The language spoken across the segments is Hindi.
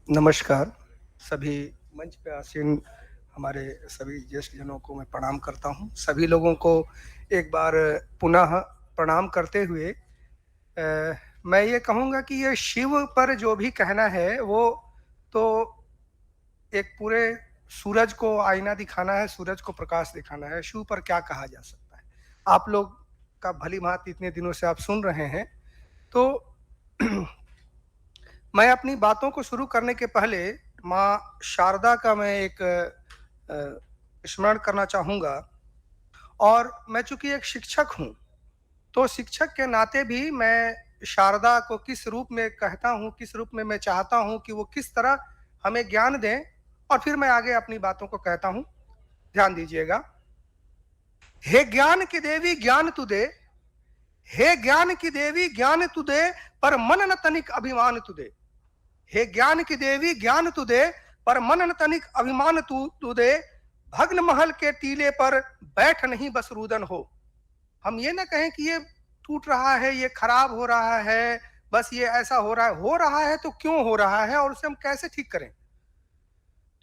नमस्कार, सभी मंच पे आसीन हमारे सभी ज्येष्ठ जनों को मैं प्रणाम करता हूँ। सभी लोगों को एक बार पुनः प्रणाम करते हुए मैं ये कहूँगा कि ये शिव पर जो भी कहना है, वो तो एक पूरे सूरज को आईना दिखाना है, सूरज को प्रकाश दिखाना है। शिव पर क्या कहा जा सकता है? आप लोग का भली-भाँति इतने दिनों से आप सुन रहे हैं, तो मैं अपनी बातों को शुरू करने के पहले माँ शारदा का मैं एक स्मरण करना चाहूँगा। और मैं चूँकि एक शिक्षक हूँ, तो शिक्षक के नाते भी मैं शारदा को किस रूप में कहता हूँ, किस रूप में मैं चाहता हूँ कि वो किस तरह हमें ज्ञान दें, और फिर मैं आगे अपनी बातों को कहता हूँ। ध्यान दीजिएगा। हे ज्ञान की देवी ज्ञान तू दे, हे ज्ञान की देवी ज्ञान तू दे, पर मन न तनिक अभिमान तू दे। हे ज्ञान की देवी ज्ञान तू दे, पर मन न तनिक अभिमान तू दे। भग्न महल के टीले पर बैठ नहीं बस रुदन हो। हम ये ना कहें कि ये टूट रहा है, ये खराब हो रहा है, बस ये ऐसा हो रहा है तो क्यों हो रहा है और उसे हम कैसे ठीक करें।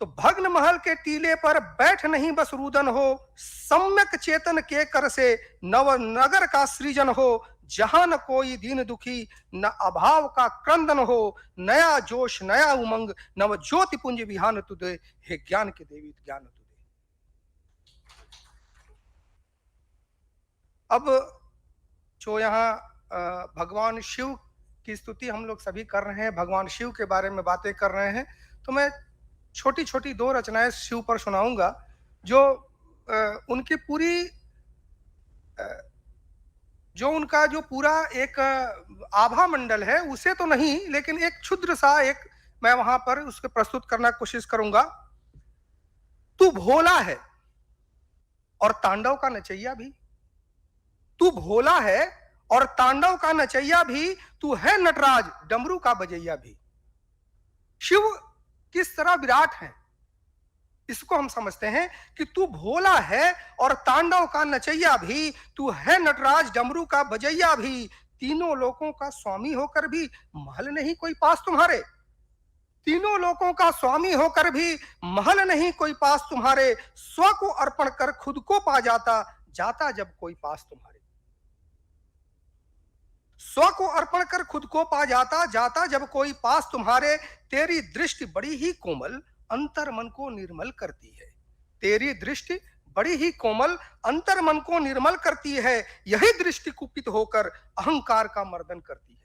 तो भग्न महल के टीले पर बैठ नहीं बस रुदन हो, सम्यक चेतन के कर से नव नगर का सृजन हो। जहां न कोई दीन दुखी, न अभाव का क्रंदन हो। नया जोश नया उमंग, नव ज्योति पुंज विहान तुदे। हे ज्ञान के देवी ज्ञान तुदे। अब जो यहाँ भगवान शिव की स्तुति हम लोग सभी कर रहे हैं, भगवान शिव के बारे में बातें कर रहे हैं, तो मैं छोटी-छोटी 2 रचनाएँ शिव पर सुनाऊँगा, जो उनकी पूरी अ, जो उनका जो पूरा एक आभा मंडल है, उसे तो नहीं, लेकिन एक क्षुद्र-सा एक मैं वहाँ पर उसको प्रस्तुत करना कोशिश करूँगा। तू भोला है और तांडव का नचैया भी। तू भोला है और तांडव का नचैया भी, तू है नटराज डमरू का बजैया भी। शिव किस तरह विराट है, इसको हम समझते हैं कि तू भोला है और तांडव का नचैया भी, तू है नटराज डमरू का बजैया भी। तीनों लोकों का स्वामी होकर भी महल नहीं कोई पास तुम्हारे। तीनों लोकों का स्वामी होकर भी महल नहीं कोई पास तुम्हारे। स्व को अर्पण कर खुद को पा जाता, जाता जब कोई पास तुम्हारे। स्व को अर्पण कर खुद को पा जाता, जाता जब कोई पास तुम्हारे। तेरी दृष्टि बड़ी ही कोमल, अंतर मन को निर्मल करती है। तेरी दृष्टि बड़ी ही कोमल, अंतर मन को निर्मल करती है। यही दृष्टि कुपित होकर अहंकार का मर्दन करती है।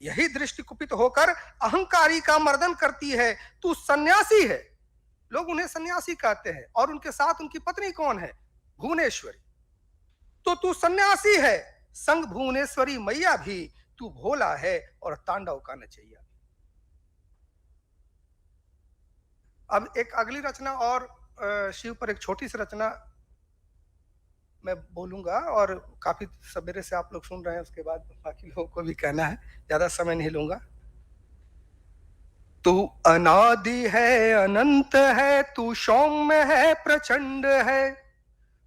यही दृष्टि कुपित होकर अहंकारी का मर्दन करती है। तू सन्यासी है, लोग उन्हें सन्यासी कहते हैं, और उनके साथ उनकी पत्नी कौन है? भुवनेश्वरी। तो तू सन्यासी है, संग भुवनेश्वरी मैया भी। तू भोला है और तांडव का नचैया। अब एक अगली रचना और शिव पर एक छोटी सी रचना मैं बोलूंगा, और काफी सवेरे से आप लोग सुन रहे हैं, उसके बाद बाकी लोगों को भी कहना है, ज्यादा समय नहीं लूंगा। तू अनादि है अनंत है, तू सौम्य है प्रचंड है।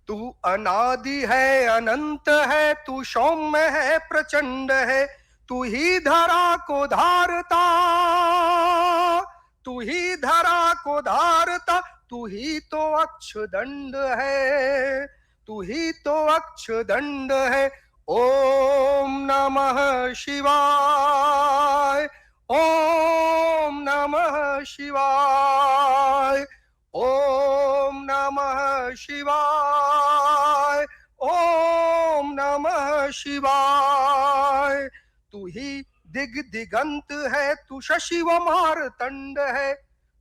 तू अनादि है अनंत है, तू सौम्य है प्रचंड है। तू ही धरा को धारता, तू ही धरा को धारता। तू ही तो अक्षदंड है, तू ही तो अक्षदंड है। ओम नमः शिवाय, ओम नमः शिवाय, ओम नमः शिवाय, ओम नमः शिवाय। तू ही दिग दिगंत है, तू शशि व मारतंड है।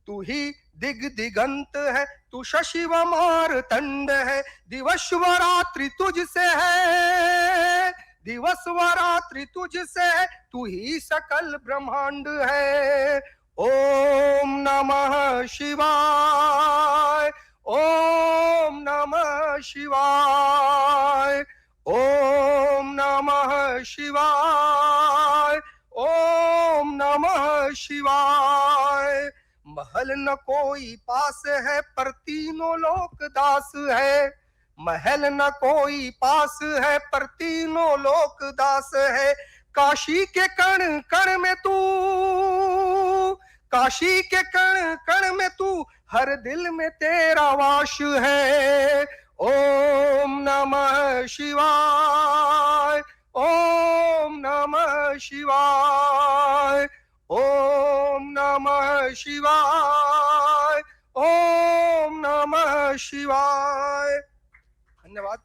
तू ही दिग दिगंत है, तू शशि व मारतंड है। दिवस व रात्रि तुझसे है, दिवस व रात्रि तुझसे है। तू ही सकल ब्रह्मांड है। ओम नमः शिवाय, ओम नमः शिवाय, ओम नमः शिवाय, ओम नमः शिवाय। महल न कोई पास है, पर तीनों लोक दास है। महल न कोई पास है, पर तीनों लोक दास है। काशी के कण कण में तू, काशी के कण कण में तू, हर दिल में तेरा वास है। ओम नमः शिवाय, ओम नमः शिवाय, ओम नमः शिवाय, ओम नमः शिवाय। धन्यवाद।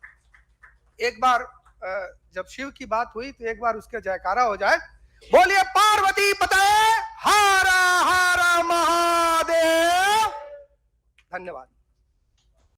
एक बार जब शिव की बात हुई तो एक बार उसके जयकारा हो जाए। बोलिए पार्वती पते हर हर महादेव। धन्यवाद।